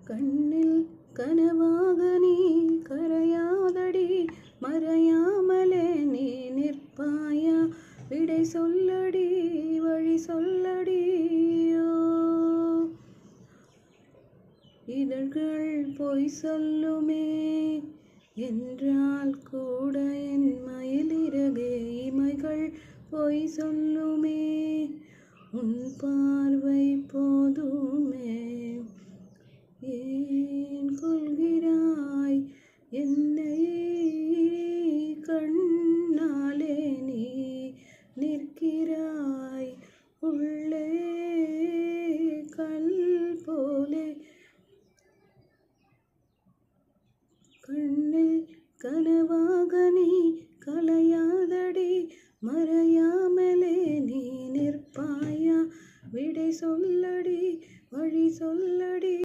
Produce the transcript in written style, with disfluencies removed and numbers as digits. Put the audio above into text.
கண்ணில் கனவாக நீ கரையாதடி, மறையாமலே நீ நிற்பாயா? விடை சொல்லடி, வழி சொல்லடியோ. இதழ்கள் பொய் சொல்லுமே என்றால் கூட என் மயிலிறகே, இமைகள் பொய் சொல்லுமே உன் பார்வை போதுமே. ஏன் கொள்கிறாய் என்னை கண்ணாலே, நீ நிற்கிறாய் உள்ளே கல் போலே. கண்ணில் கனவாக நீ கலையாதடி, மறையாமலே நீ நிற்பாயா? விடை சொல்லடி, வழி சொல்லடி.